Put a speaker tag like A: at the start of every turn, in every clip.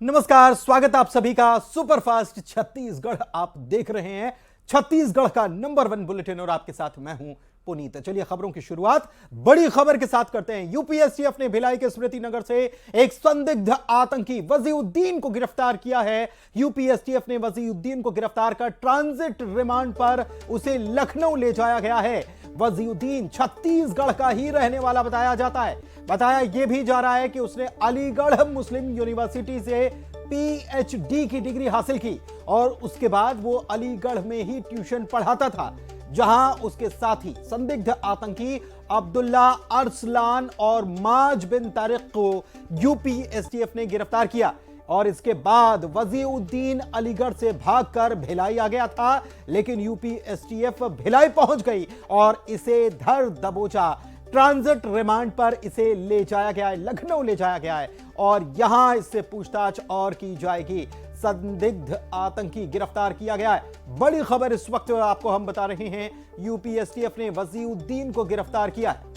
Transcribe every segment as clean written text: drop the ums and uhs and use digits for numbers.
A: नमस्कार, स्वागत आप सभी का सुपरफास्ट छत्तीसगढ़ आप देख रहे हैं। छत्तीसगढ़ का नंबर 1 बुलेटिन और आपके साथ मैं हूं पुनीत। चलिए खबरों की शुरुआत बड़ी खबर के साथ करते हैं। यूपीएससीएफ ने भिलाई के स्मृति नगर से एक संदिग्ध आतंकी वजीउद्दीन को गिरफ्तार किया है। यूपीएससीएफ ने वजीउद्दीन को गिरफ्तार कर ट्रांजिट रिमांड पर उसे लखनऊ ले जाया गया है। वजीउद्दीन छत्तीसगढ़ का ही रहने वाला बताया जाता है। बताया यह भी जा रहा है कि उसने अलीगढ़ मुस्लिम यूनिवर्सिटी से पीएचडी की डिग्री हासिल की और उसके बाद वो अलीगढ़ में ही ट्यूशन पढ़ाता था, जहां उसके साथी संदिग्ध आतंकी अब्दुल्ला अरसलान और माज बिन तारिक को यूपीएसटीएफ ने गिरफ्तार किया और इसके बाद वजीउद्दीन अलीगढ़ से भागकर भिलाई आ गया था, लेकिन यूपीएसटीएफ भिलाई पहुंच गई और इसे धर दबोचा ट्रांजिट रिमांड पर इसे ले जाया गया है, लखनऊ ले जाया गया है और यहां इससे पूछताछ और की जाएगी। संदिग्ध आतंकी गिरफ्तार किया गया है। बड़ी खबर इस वक्त आपको हम बता रहे हैं, यूपीएसटीएफ ने वजीउद्दीन को गिरफ्तार किया है।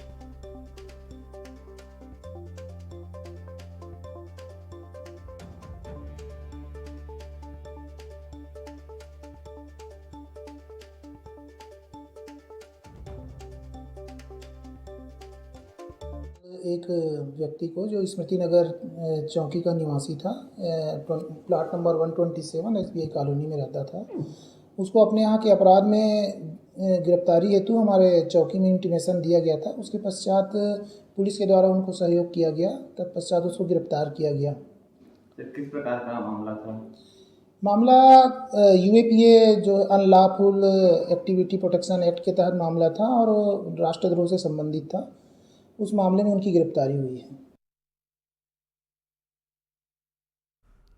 B: एक व्यक्ति को जो स्मृति नगर चौकी का निवासी था, प्लाट नंबर 127 एसबीआई कॉलोनी में रहता था, उसको अपने यहाँ के अपराध में गिरफ्तारी हेतु हमारे चौकी में इंटीमेशन दिया गया था। उसके पश्चात पुलिस के द्वारा उनको सहयोग किया गया, तत्पश्चात उसको गिरफ्तार किया गया।
C: किस प्रकार का मामला था?
B: मामला यूएपीए जो अनलॉफुल एक्टिविटी प्रोटेक्शन एक्ट के तहत मामला था और राष्ट्रद्रोह से संबंधित था। उस मामले में उनकी गिरफ्तारी हुई है।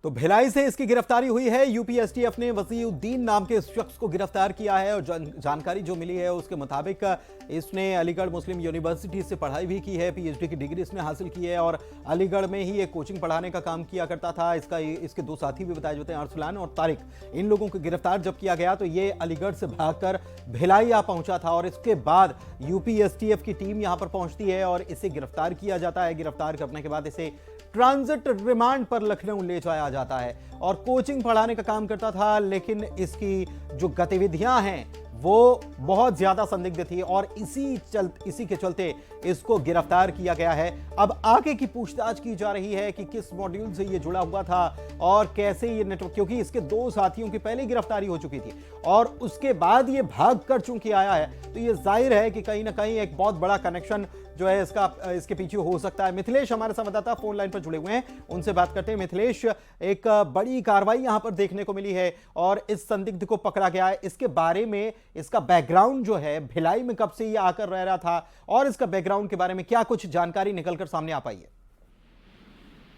A: तो भिलाई से इसकी गिरफ्तारी हुई है। यूपीएसटीएफ ने वजीउद्दीन नाम के इस शख्स को गिरफ्तार किया है और जानकारी जो मिली है उसके मुताबिक इसने अलीगढ़ मुस्लिम यूनिवर्सिटी से पढ़ाई भी की है, पीएचडी की डिग्री इसने हासिल की है और अलीगढ़ में ही एक कोचिंग पढ़ाने का काम किया करता था। इसके दो साथी भी बताए जाते हैं, अरसलान और तारिक। इन लोगों को गिरफ्तार जब किया गया तो ये अलीगढ़ से भागकर भिलाई आ पहुंचा था और इसके बाद यूपीएसटीएफ की टीम यहां पर पहुंचती है और इसे गिरफ्तार किया जाता है। गिरफ्तार करने के बाद इसे ट्रांजिट रिमांड पर लखनऊ ले जाया जाता है और कोचिंग पढ़ाने का काम करता था, लेकिन इसकी जो गतिविधियां हैं वो बहुत ज्यादा संदिग्ध थी और इसी के चलते इसको गिरफ्तार किया गया है। अब आगे की पूछताछ की जा रही है कि किस मॉड्यूल से ये जुड़ा हुआ था और कैसे ये नेटवर्क, क्योंकि इसके दो साथियों की पहले गिरफ्तारी हो चुकी थी और उसके बाद ये भाग कर चूंकि आया है तो ये जाहिर है कि कहीं ना कहीं एक बहुत बड़ा कनेक्शन जो है इसके पीछे हो सकता है। मिथिलेश हमारे संवाददाता फोन लाइन पर जुड़े हुए हैं, उनसे बात करते हैं। मिथिलेश, एक बड़ी कार्रवाई यहां पर देखने को मिली है और इस संदिग्ध को पकड़ा गया है। इसके बारे में, इसका बैकग्राउंड जो है, भिलाई में कब से ये आकर रह रहा था और इसका बैकग्राउंड के बारे में क्या कुछ जानकारी निकलकर सामने आ पाई है?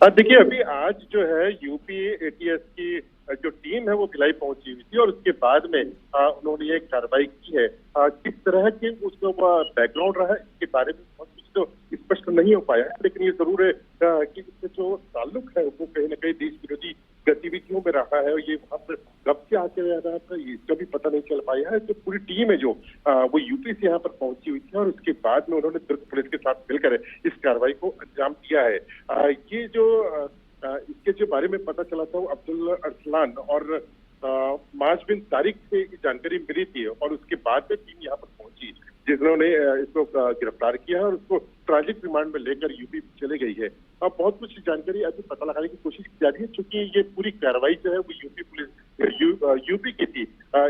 D: देखिए, अभी आज जो है यूपी एटीएस की जो टीम है वो भिलाई पहुंची हुई थी और उसके बाद में उन्होंने ये कार्रवाई की है। किस तरह के उसका बैकग्राउंड रहा है इसके बारे में बहुत कुछ तो स्पष्ट नहीं हो पाया है, लेकिन ये जरूर है कि इससे जो ताल्लुक है वो कहीं ना कहीं देश विरोधी गतिविधियों में रहा है और ये वहाँ पर कब से आके रह रहा था इसका भी पता नहीं चल पाया है। जो पूरी टीम है जो वो यूपी से यहाँ पर पहुंची हुई थी और उसके बाद में उन्होंने दुर्ग पुलिस के साथ मिलकर इस कार्रवाई को अंजाम दिया है। ये जो इसके जो बारे में पता चला था वो अब्दुल्ला अरसलान और माज बिन तारिक से जानकारी मिली थी और उसके बाद में टीम यहाँ पर पहुंची जिन्होंने इसको गिरफ्तार किया और उसको ट्रांजिट रिमांड में लेकर यूपी चले गई है। अब बहुत कुछ जानकारी अभी पता लगाने की कोशिश की जा रही है, क्योंकि ये पूरी कार्रवाई जो है वो यूपी पुलिस यूपी की थी,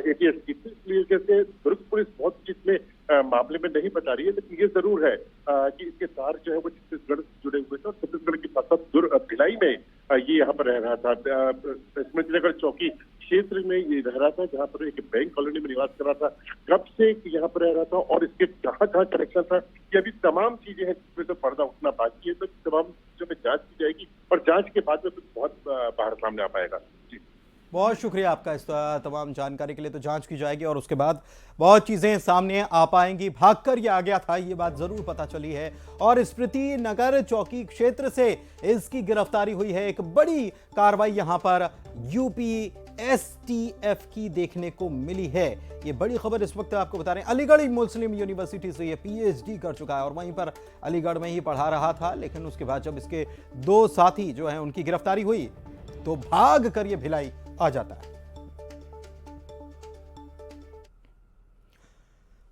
D: एटीएस की थी, इसलिए जैसे दुर्ग पुलिस बहुत कुछ इसमें मामले में नहीं बता रही है, लेकिन ये जरूर है कि इसके तार जो है वो छत्तीसगढ़ से जुड़े हुए थे और छत्तीसगढ़ के साथ साथ भिलाई में ये यहाँ पर रह रहा था। स्मृति नगर चौकी क्षेत्र में ये रह रहा था, जहाँ पर एक बैंक कॉलोनी में निवास कर रहा था। कब से यहाँ पर रह रहा था और इसके कहाँ कहाँ कनेक्शन था, ये अभी तमाम चीजें हैं जिसमें से पर्दा उठना बाकी है। तो तमाम चीजों में जांच की जाएगी और जांच के बाद में बहुत बाहर सामने आ पाएगा। जी,
A: बहुत शुक्रिया आपका इस तमाम जानकारी के लिए। तो जांच की जाएगी और उसके बाद बहुत चीजें सामने आ पाएंगी। भागकर ये आ गया था, ये बात जरूर पता चली है और स्मृति नगर चौकी क्षेत्र से इसकी गिरफ्तारी हुई है। एक बड़ी कार्रवाई यहां पर यूपी एसटीएफ की देखने को मिली है। ये बड़ी खबर इस वक्त आपको बता रहे हैं। अलीगढ़ मुस्लिम यूनिवर्सिटी से ये पीएचडी कर चुका है और वहीं पर अलीगढ़ में ही पढ़ा रहा था, लेकिन उसके बाद जब इसके दो साथी जो हैं उनकी गिरफ्तारी हुई तो भाग कर ये भिलाई आ जाता है।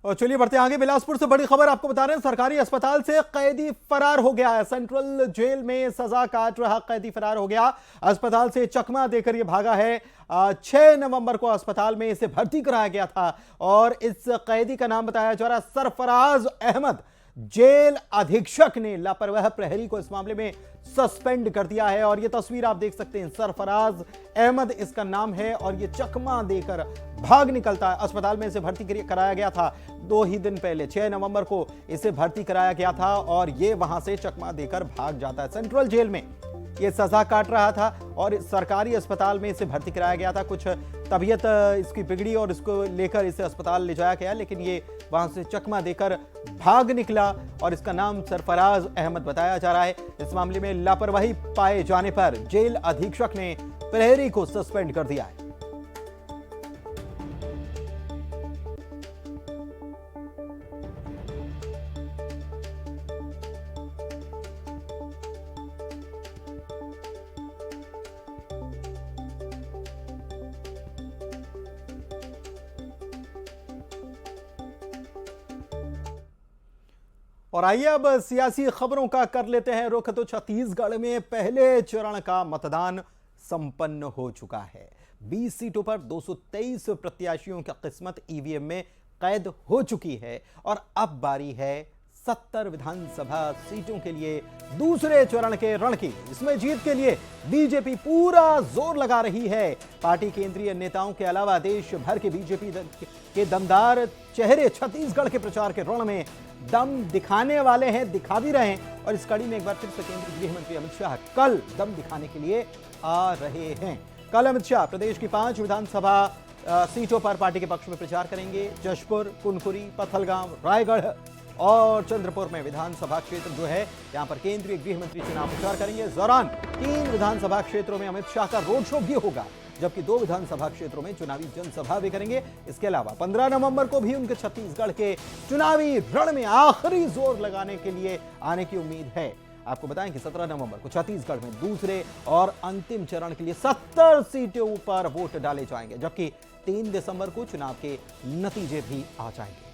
A: और चलिए बढ़ते आगे, बिलासपुर से बड़ी खबर आपको बता रहे हैं। सरकारी अस्पताल से कैदी फरार हो गया है। सेंट्रल जेल में सजा काट रहा कैदी फरार हो गया। अस्पताल से चकमा देकर यह भागा है। 6 नवंबर को अस्पताल में इसे भर्ती कराया गया था और इस कैदी का नाम बताया जा रहा सरफराज अहमद। जेल अधीक्षक ने लापरवाह प्रहरी को इस मामले में सस्पेंड कर दिया है और यह तस्वीर आप देख सकते हैं। सरफराज अहमद इसका नाम है और यह चकमा देकर भाग निकलता है। अस्पताल में इसे भर्ती कराया गया था 2 ही दिन पहले, 6 नवंबर को इसे भर्ती कराया गया था और यह वहां से चकमा देकर भाग जाता है। सेंट्रल जेल में ये सजा काट रहा था और सरकारी अस्पताल में इसे भर्ती कराया गया था। कुछ तबीयत इसकी बिगड़ी और इसको लेकर इसे अस्पताल ले जाया गया, लेकिन ये वहां से चकमा देकर भाग निकला और इसका नाम सरफराज अहमद बताया जा रहा है। इस मामले में लापरवाही पाए जाने पर जेल अधीक्षक ने प्रहरी को सस्पेंड कर दिया है। और आइए अब सियासी खबरों का कर लेते हैं रुख। तो छत्तीसगढ़ में पहले चरण का मतदान संपन्न हो चुका है। 20 सीटों पर 223 प्रत्याशियों की किस्मत ईवीएम में कैद हो चुकी है और अब बारी है 70 विधानसभा सीटों के लिए दूसरे चरण के रण की। इसमें जीत के लिए बीजेपी पूरा जोर लगा रही है। पार्टी केंद्रीय नेताओं के अलावा देश भर के बीजेपी के दमदार चेहरे छत्तीसगढ़ के प्रचार के रण में दम दिखाने वाले हैं, दिखा भी रहे हैं। और इस कड़ी में एक बार फिर से केंद्रीय गृह मंत्री अमित शाह कल दम दिखाने के लिए आ रहे हैं। कल अमित शाह प्रदेश की 5 विधानसभा सीटों पर पार्टी के पक्ष में प्रचार करेंगे। जशपुर, कुनकुरी, पथलगांव, रायगढ़ और चंद्रपुर में विधानसभा क्षेत्र जो है, यहां पर केंद्रीय गृह मंत्री चुनाव प्रचार करेंगे। इस दौरान 3 विधानसभा क्षेत्रों में अमित शाह का रोड शो भी होगा, जबकि 2 विधानसभा क्षेत्रों में चुनावी जनसभा भी करेंगे। इसके अलावा 15 नवंबर को भी उनके छत्तीसगढ़ के चुनावी रण में आखिरी जोर लगाने के लिए आने की उम्मीद है। आपको बताएं कि 17 नवंबर को छत्तीसगढ़ में दूसरे और अंतिम चरण के लिए 70 सीटों पर वोट डाले जाएंगे, जबकि 3 दिसंबर को चुनाव के नतीजे भी आ जाएंगे।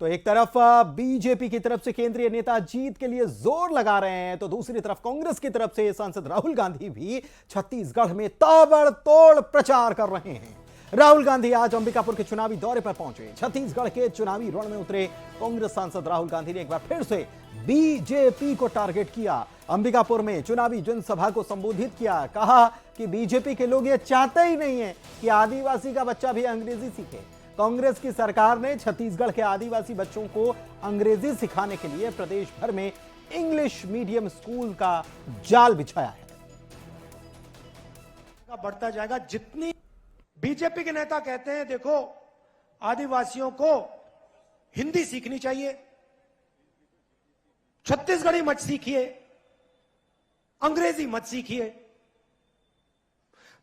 A: तो एक तरफ बीजेपी की तरफ से केंद्रीय नेता जीत के लिए जोर लगा रहे हैं, तो दूसरी तरफ कांग्रेस की तरफ से सांसद राहुल गांधी भी छत्तीसगढ़ में ताबड़तोड़ प्रचार कर रहे हैं। राहुल गांधी आज अंबिकापुर के चुनावी दौरे पर पहुंचे। छत्तीसगढ़ के चुनावी रण में उतरे कांग्रेस सांसद राहुल गांधी ने एक बार फिर से बीजेपी को टारगेट किया। अंबिकापुर में चुनावी जनसभा को संबोधित किया। कहा कि बीजेपी के लोग ये चाहते ही नहीं है कि आदिवासी का बच्चा भी अंग्रेजी सीखे। कांग्रेस की सरकार ने छत्तीसगढ़ के आदिवासी बच्चों को अंग्रेजी सिखाने के लिए प्रदेश भर में इंग्लिश मीडियम स्कूल का जाल बिछाया है।
E: बढ़ता जाएगा। जितनी बीजेपी के नेता कहते हैं देखो आदिवासियों को हिंदी सीखनी चाहिए, छत्तीसगढ़ी मत सीखिए, अंग्रेजी मत सीखिए,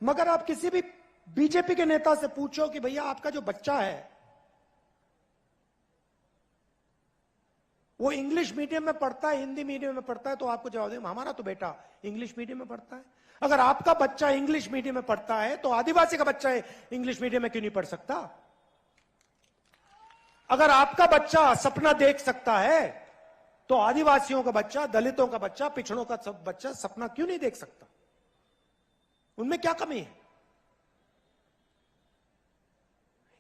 E: मगर आप किसी भी बीजेपी के नेता से पूछो कि भैया आपका जो बच्चा है वो इंग्लिश मीडियम में पढ़ता है, हिंदी मीडियम में पढ़ता है, तो आपको जवाब देंगे हमारा तो बेटा इंग्लिश मीडियम में पढ़ता है। अगर आपका बच्चा इंग्लिश मीडियम में पढ़ता है तो आदिवासी का बच्चा इंग्लिश मीडियम में क्यों नहीं पढ़ सकता? अगर आपका बच्चा सपना देख सकता है तो आदिवासियों का बच्चा, दलितों का बच्चा, पिछड़ों का सब बच्चा सपना क्यों नहीं देख सकता? उनमें क्या कमी है?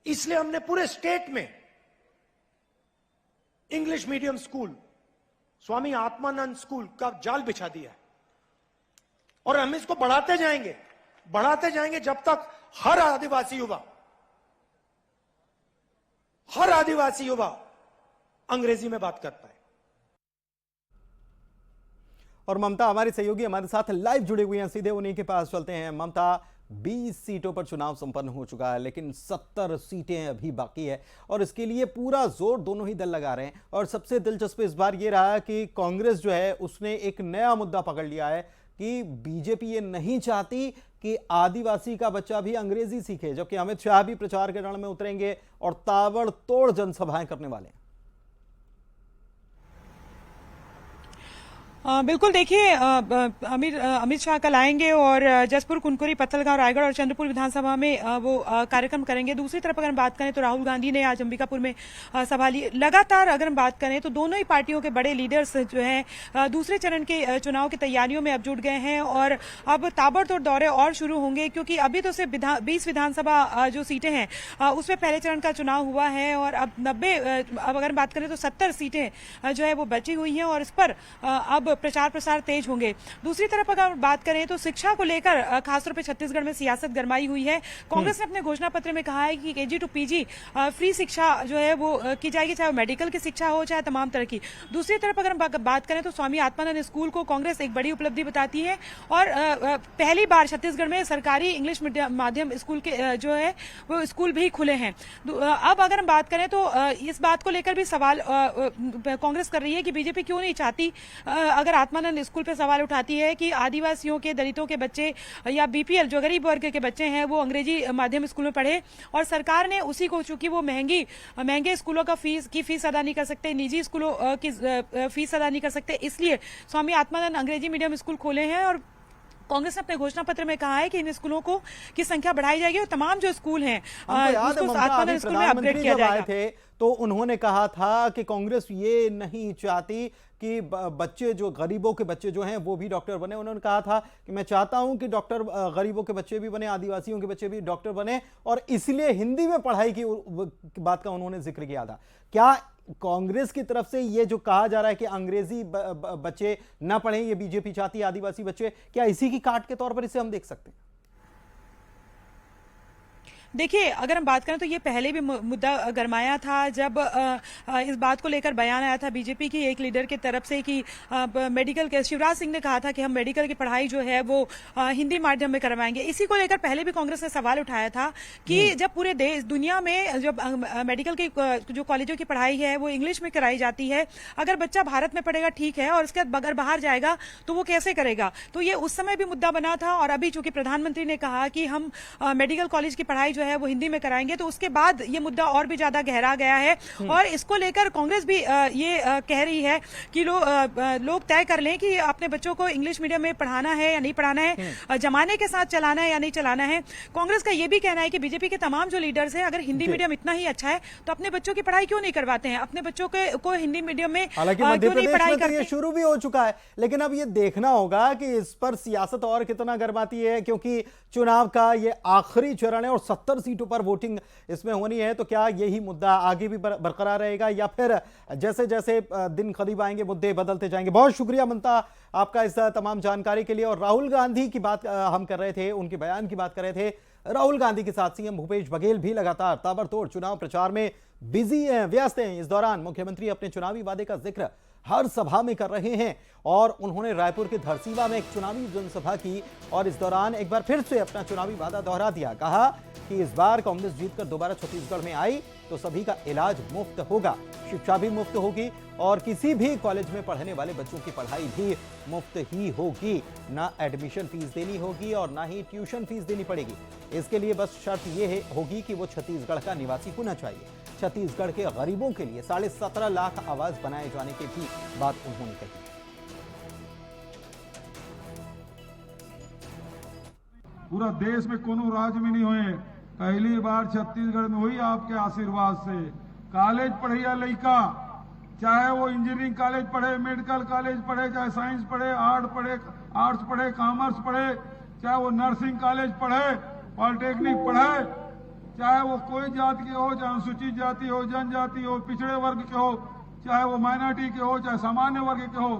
E: इसलिए हमने पूरे स्टेट में English medium school, Swami Atmanand school का जाल बिछा दिया है और हम इसको बढ़ाते जाएंगे जब तक हर आदिवासी युवा अंग्रेजी में बात कर पाए।
A: और ममता हमारी सहयोगी हमारे साथ लाइव जुड़े हुए हैं, सीधे उन्हीं के पास चलते हैं। ममता, 20 सीटों पर चुनाव संपन्न हो चुका है, लेकिन 70 सीटें अभी बाकी है और इसके लिए पूरा जोर दोनों ही दल लगा रहे हैं। और सबसे दिलचस्प इस बार ये रहा कि कांग्रेस जो है उसने एक नया मुद्दा पकड़ लिया है कि बीजेपी ये नहीं चाहती कि आदिवासी का बच्चा भी अंग्रेजी सीखे, जबकि अमित शाह भी प्रचार के रण में उतरेंगे और ताबड़तोड़ जनसभाएं करने वाले हैं।
F: बिल्कुल देखिए, अमित शाह कल आएंगे और जसपुर, कुनकुरी, पत्थलगांव, रायगढ़ और चंद्रपुर विधानसभा में वो कार्यक्रम करेंगे। दूसरी तरफ अगर हम बात करें तो राहुल गांधी ने आज अंबिकापुर में सभा ली। लगातार अगर हम बात करें तो दोनों ही पार्टियों के बड़े लीडर्स जो हैं दूसरे चरण के चुनाव की तैयारियों में अब जुट गए हैं और अब ताबड़तोड़ दौरे और शुरू होंगे, क्योंकि अभी तो सिर्फ 20 विधानसभा जो सीटें हैं उसमें पहले चरण का चुनाव हुआ है और अब 90, अब अगर बात करें तो 70 सीटें जो है वो बची हुई हैं और इस पर अब प्रचार प्रसार तेज होंगे। दूसरी तरफ अगर बात करें तो शिक्षा को लेकर खासतौर पर छत्तीसगढ़ में सियासत गरमाई हुई है। कांग्रेस ने अपने घोषणा पत्र में कहा है कि KG to PG फ्री शिक्षा जो है वो की जाएगी, चाहे मेडिकल की शिक्षा हो चाहे तमाम तरह की। दूसरी तरफ अगर हम बात करें तो स्वामी आत्मानंद स्कूल को कांग्रेस एक बड़ी उपलब्धि बताती है और पहली बार छत्तीसगढ़ में सरकारी इंग्लिश माध्यम स्कूल के जो है वो स्कूल भी खुले हैं। अब अगर हम बात करें तो इस बात को लेकर भी सवाल कांग्रेस कर रही है कि बीजेपी क्यों नहीं चाहती, अगर आत्मानंद स्कूल पे सवाल उठाती है कि आदिवासियों के, दलितों के बच्चे या BPL जो गरीब वर्ग के बच्चे हैं वो अंग्रेजी माध्यम स्कूल में पढ़े और सरकार ने उसी को, चूंकि वो महंगे स्कूलों का फीस अदा नहीं कर सकते, निजी स्कूलों की फीस अदा नहीं कर सकते, इसलिए स्वामी आत्मानंद अंग्रेजी मीडियम स्कूल खोले हैं और कांग्रेस ने अपने घोषणा पत्र में कहा है कि इन स्कूलों को की संख्या बढ़ाई जाएगी और तमाम जो स्कूल हैं उसको आत्मानंद स्कूल में अपग्रेड किया जाएगा।
A: तो उन्होंने कहा था कि कांग्रेस ये नहीं चाहती कि बच्चे जो गरीबों के बच्चे जो हैं वो भी डॉक्टर बने। उन्होंने कहा था कि मैं चाहता हूं कि डॉक्टर गरीबों के बच्चे भी बने, आदिवासियों के बच्चे भी डॉक्टर बने और इसलिए हिंदी में पढ़ाई की बात का उन्होंने जिक्र किया था। क्या कांग्रेस की तरफ से ये जो कहा जा रहा है कि अंग्रेजी बच्चे ना पढ़ें, ये बीजेपी चाहती है आदिवासी बच्चे, क्या इसी की काट के तौर पर इसे हम देख सकते हैं?
F: देखिए, अगर हम बात करें तो ये पहले भी मुद्दा गरमाया था जब इस बात को लेकर बयान आया था बीजेपी की एक लीडर की तरफ से कि मेडिकल के शिवराज सिंह ने कहा था कि हम मेडिकल की पढ़ाई जो है वो हिंदी माध्यम में करवाएंगे। इसी को लेकर पहले भी कांग्रेस ने सवाल उठाया था कि जब पूरे देश दुनिया में जब मेडिकल की जो कॉलेजों की पढ़ाई है वो इंग्लिश में कराई जाती है, अगर बच्चा भारत में पढ़ेगा ठीक है और उसके बाद अगर बाहर जाएगा तो वो कैसे करेगा। तो ये उस समय भी मुद्दा बना था और अभी चूंकि प्रधानमंत्री ने कहा कि हम मेडिकल कॉलेज की पढ़ाई है वो हिंदी में कराएंगे, तो उसके बाद ये मुद्दा और भी ज्यादा गहरा गया है और इसको लेकर कांग्रेस भी ये कह रही है कि लोग तय कर लें कि अपने बच्चों को इंग्लिश मीडियम में पढ़ाना है या नहीं पढ़ाना है, जमाने के साथ चलाना है या नहीं चलाना है। कांग्रेस का ये भी कहना है कि बीजेपी के तमाम जो लीडर्स हैं, अगर हिंदी मीडियम इतना ही अच्छा है तो अपने बच्चों की पढ़ाई क्यों नहीं करवाते हैं, अपने बच्चों को हिंदी मीडियम में क्यों नहीं पढ़ाई करते।
A: ये शुरू भी हो चुका है, लेकिन अब ये देखना होगा कि इस पर सियासत और कितना गरमाती है, क्योंकि चुनाव का ये आखिरी चरण है और 70 सीटों पर वोटिंग इसमें होनी है। तो क्या यही मुद्दा आगे भी बरकरार रहेगा या फिर जैसे जैसे दिन करीब आएंगे मुद्दे बदलते जाएंगे? बहुत शुक्रिया ममता आपका इस तमाम जानकारी के लिए। और राहुल गांधी की बात हम कर रहे थे, उनके बयान की बात कर रहे थे। राहुल गांधी के साथ सीएम भूपेश बघेल भी लगातार ताबड़तोड़ चुनाव प्रचार में बिजी हैं, व्यस्त हैं। इस दौरान मुख्यमंत्री अपने चुनावी वादे का जिक्र हर सभा में कर रहे हैं और उन्होंने रायपुर के धरसीवा में एक चुनावी जनसभा की और इस दौरान एक बार फिर से अपना चुनावी वादा दोहरा दिया। कहा कि इस बार कांग्रेस जीतकर दोबारा छत्तीसगढ़ में आई तो सभी का इलाज मुफ्त होगा, शिक्षा भी मुफ्त होगी और किसी भी कॉलेज में पढ़ने वाले बच्चों की पढ़ाई भी मुफ्त ही होगी। ना एडमिशन फीस देनी होगी और ना ही ट्यूशन फीस देनी पड़ेगी। इसके लिए बस शर्त यह होगी कि वो छत्तीसगढ़ का निवासी होना चाहिए। छत्तीसगढ़ के गरीबों के लिए 17.5 लाख आवास बनाए जाने की भी बात उन्होंने कही।
G: पूरा देश में कोनो राज्य में नहीं हुए, पहली बार छत्तीसगढ़ में हुई आपके आशीर्वाद से। कॉलेज पढ़िया लड़का, चाहे वो इंजीनियरिंग कॉलेज पढ़े, मेडिकल कॉलेज पढ़े, चाहे साइंस पढ़े, आर्ट्स पढ़े, कॉमर्स पढ़े, चाहे वो नर्सिंग कॉलेज पढ़े, पॉलिटेक्निक पढ़े, चाहे वो कोई जाति के हो, चाहे अनुसूचित जाति हो, जनजाति हो, पिछड़े वर्ग के हो, चाहे वो माइनॉरिटी के हो, चाहे सामान्य वर्ग के हो,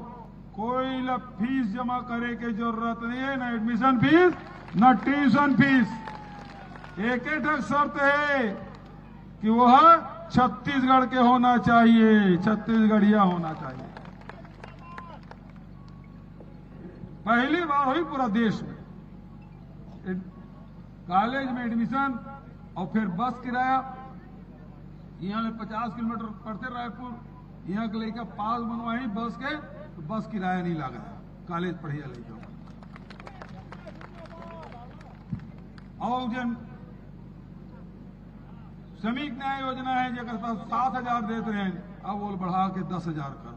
G: कोई फीस जमा करे की जरूरत नहीं है, न एडमिशन फीस न ट्यूशन फीस। एक शर्त है कि वह छत्तीसगढ़ के होना चाहिए, छत्तीसगढ़िया होना चाहिए। पहली बार हुई पूरा देश में कॉलेज में एडमिशन और फिर बस किराया। यहाँ 50 किलोमीटर पड़ते रायपुर, यहाँ के लड़का पास बनवाई बस के तो बस किराया नहीं लगा, कॉलेज पढ़िया लड़का। और जन श्रमिक न्याय योजना है जगह 7,000 देते हैं, अब वो बढ़ा के 10,000 कर।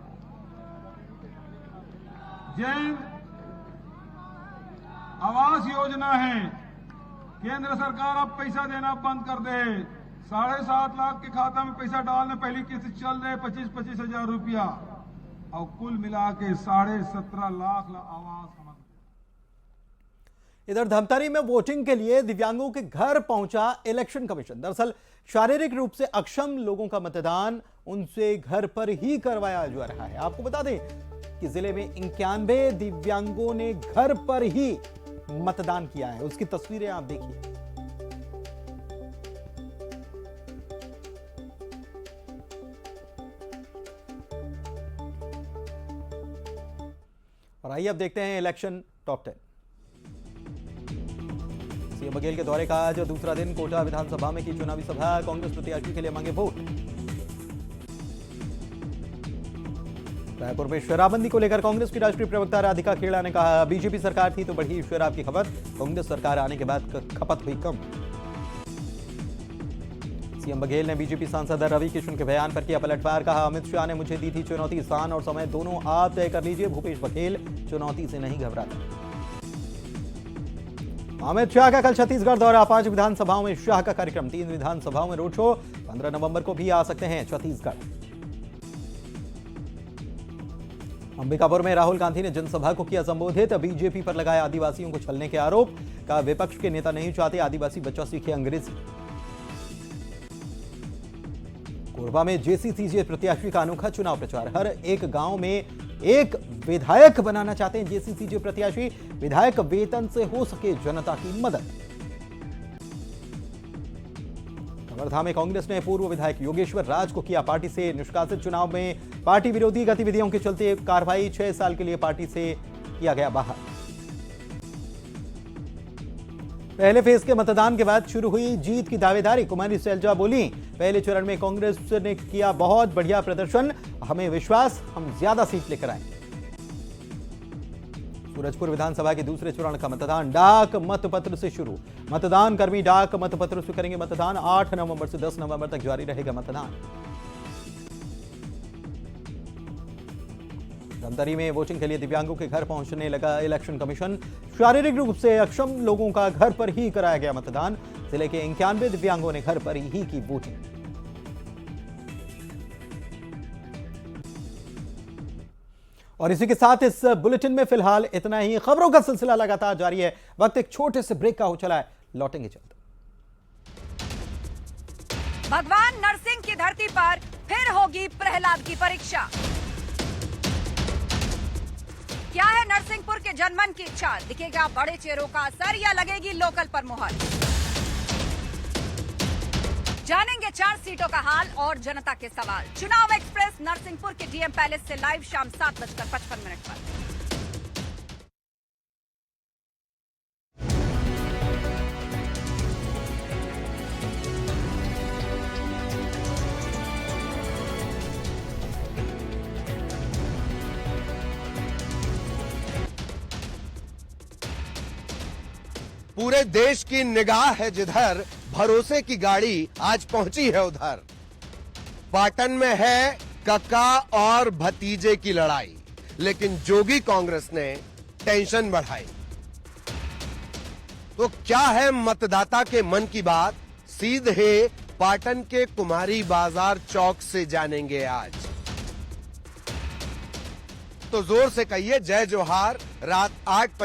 G: जैन आवास योजना है, केंद्र सरकार अब पैसा देना बंद कर दे। 7.5 लाख के खाता में पैसा डालने, पहली किस्त चल रहे 25-25 हजार रुपया, और कुल मिला के 17.5 लाख आवास।
A: इधर धमतरी में वोटिंग के लिए दिव्यांगों के घर पहुंचा इलेक्शन कमीशन। दरअसल शारीरिक रूप से अक्षम लोगों का मतदान उनसे घर पर ही करवाया जा रहा है। आपको बता दें कि जिले में 91 दिव्यांगों ने घर पर ही मतदान किया है। उसकी तस्वीरें आप देखिए। और आइए अब देखते हैं इलेक्शन टॉप 10। सीएम बघेल के दौरे का आज दूसरा दिन। कोटा विधानसभा में की चुनावी सभा। कांग्रेस प्रत्याशी के लिए मांगे वोट। रायपुर में शराबबंदी को लेकर कांग्रेस की राष्ट्रीय प्रवक्ता राधिका खेड़ा ने कहा, बीजेपी सरकार थी तो बढ़ी शराब की खपत, कांग्रेस सरकार आने के बाद खपत हुई कम। सीएम बघेल ने बीजेपी सांसद रवि किशन के बयान पर किया पलटवार। कहा, अमित शाह ने मुझे दी थी चुनौती, स्थान और समय दोनों आप तय कर लीजिए। भूपेश बघेल चुनौती से नहीं घबराता। अमित शाह का कल छत्तीसगढ़ दौरा। 5 विधानसभाओं में शाह का कार्यक्रम। 3 विधानसभाओं में रोड शो। 15 नवंबर को भी आ सकते हैं छत्तीसगढ़। अंबिकापुर में राहुल गांधी ने जनसभा को किया संबोधित। बीजेपी पर लगाया आदिवासियों को छलने के आरोप। कहा, विपक्ष के नेता नहीं चाहते आदिवासी बच्चा सीखे अंग्रेजी। कोरबा में जेसीसीजे प्रत्याशी का अनोखा चुनाव प्रचार। हर एक गांव में एक विधायक बनाना चाहते हैं जेसीसीजे प्रत्याशी। विधायक वेतन से हो सके जनता की मदद। कवर्धा में कांग्रेस ने पूर्व विधायक योगेश्वर राज को किया पार्टी से निष्कासित। चुनाव में पार्टी विरोधी गतिविधियों के चलते कार्रवाई। 6 साल के लिए पार्टी से किया गया बाहर। पहले फेज के मतदान के बाद शुरू हुई जीत की दावेदारी। कुमारी सैलजा बोली, पहले चरण में कांग्रेस ने किया बहुत बढ़िया प्रदर्शन, हमें विश्वास हम ज्यादा सीट लेकर आए। सूरजपुर विधानसभा के दूसरे चरण का मतदान डाक मतपत्र से शुरू। मतदान कर्मी डाक मतपत्र से करेंगे मतदान। 8 नवंबर से 10 नवंबर तक जारी रहेगा मतदान। धमतरी में वोटिंग के लिए दिव्यांगों के घर पहुंचने लगा इलेक्शन कमीशन। शारीरिक रूप से अक्षम लोगों का घर पर ही कराया गया मतदान। जिले के 91 दिव्यांगों ने घर पर ही की वोटिंग। और इसी के साथ इस बुलेटिन में फिलहाल इतना ही। खबरों का सिलसिला लगातार जारी है। वक्त एक छोटे से ब्रेक का हो चला है, लौटेंगे जल्द।
H: भगवान नरसिंह की धरती पर फिर होगी प्रहलाद की परीक्षा। क्या है नरसिंहपुर के जनमन की इच्छा? दिखेगा बड़े चेहरों का असर या लगेगी लोकल पर मुहर? जानेंगे 4 सीटों का हाल और जनता के सवाल। चुनाव एक्सप्रेस नरसिंहपुर के डीएम पैलेस से लाइव शाम 7:55 पर।
I: पूरे देश की निगाह है जिधर, भरोसे की गाड़ी आज पहुंची है उधर। पाटन में है कक्का और भतीजे की लड़ाई, लेकिन जोगी कांग्रेस ने टेंशन बढ़ाई। तो क्या है मतदाता के मन की बात? सीधे पाटन के कुमारी बाजार चौक से जानेंगे आज। तो जोर से कहिए जय जोहार। रात 8